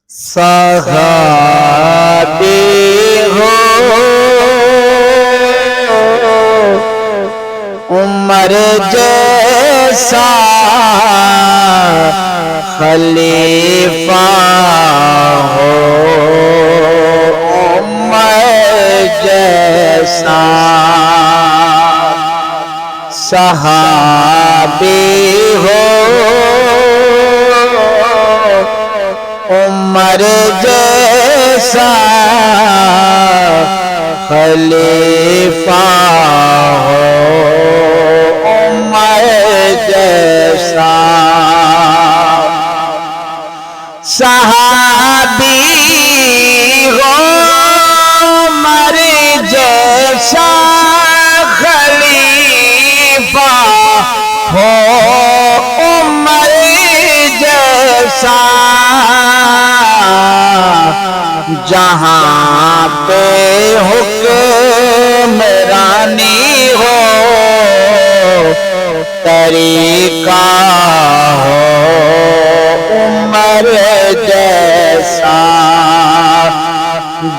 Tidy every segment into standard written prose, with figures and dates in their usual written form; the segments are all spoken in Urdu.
صحابی ہو عمر جیسا خلیفہ ہو عمر جیسا صحابی ہو عمر جیسا خلیفہ ہو عمر جیسا صحابی ہو عمر جیسا خلیفہ ہو عمر جیسا جہاں پہ حکمرانی ہو طریقہ ہو عمر جیسا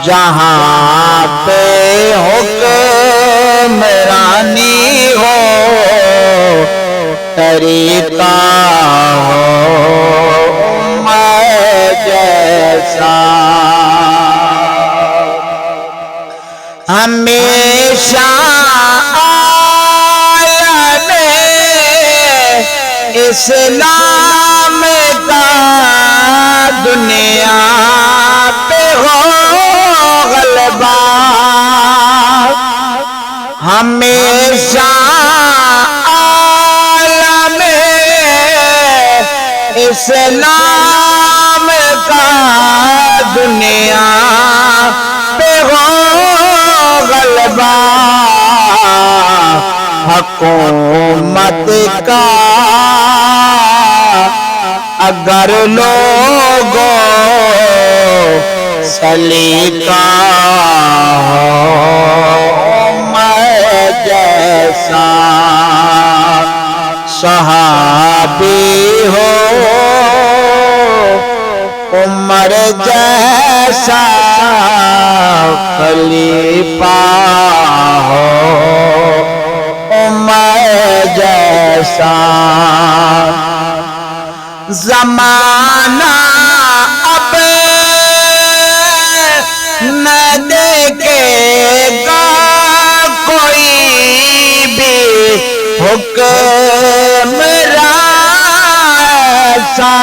جہاں پہ حکمرانی ہو طریقہ ہو عمر جیسا ہمیشہ عالم اسلام کا دنیا پہ ہو غلبہ ہمیشہ عالم اسلام کا دنیا پہ ہو غلبہ حکومت کا اگر لوگوں سلیقہ ہو عمر جیسا صحابی ہو عمر جیسا خلیفہ ہو عمر جیسا زمانہ اب نہ دیکھے گا کوئی بھی حکمران ایسا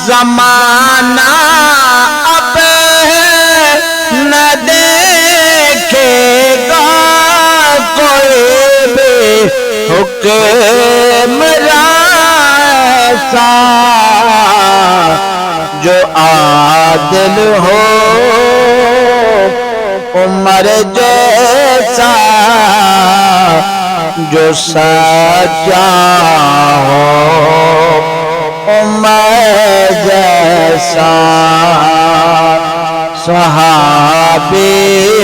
زمانہ اب نہ دیکھے گا کوئی بھی حکمران ایسا جو عادل ہو عمر جیسا جو سچا ہو عمر جیسا صحابی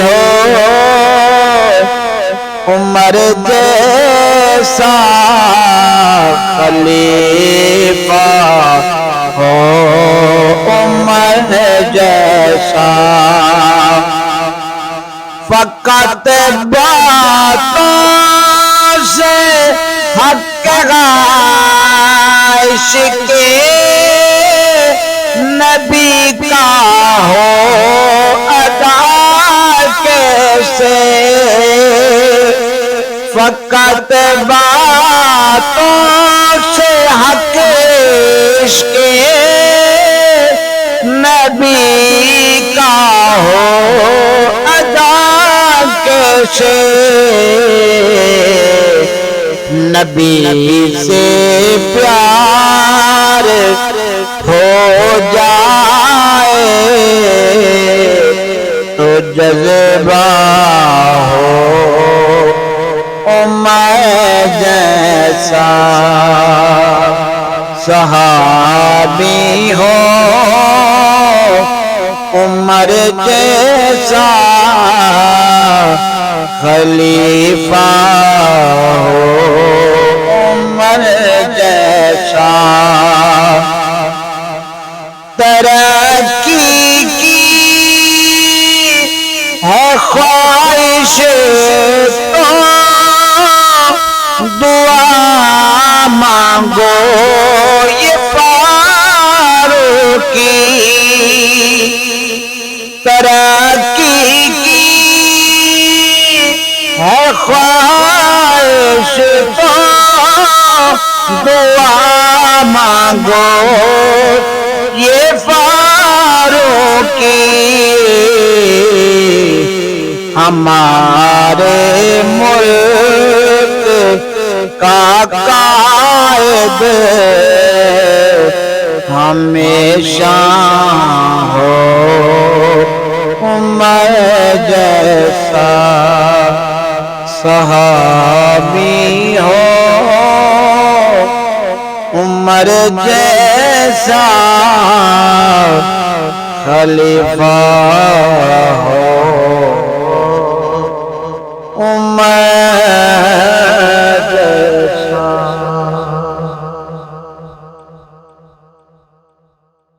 ہو عمر جیسا خلیفہ ہو عمر جیسا فقط باتوں سے حق عاشق نبی کا ہو ادا کیسے فقط باتوں سے حق عشق نبی کا ہو ادا کیسے نبی سے پیار ہو جائے تو جذبہ ہو عمر جیسا صحابی ہو عمر جیسا خلیفہ ہو عمر جیسا تو دعا مانگو یہ فاروقی ترقی کی ہے خواہش تو دعا مانگو یہ فاروقی ہمارے ملک کا قائد ہمیشہ ہو عمر جیسا صحابی ہو عمر جیسا خلیفہ ہو عمر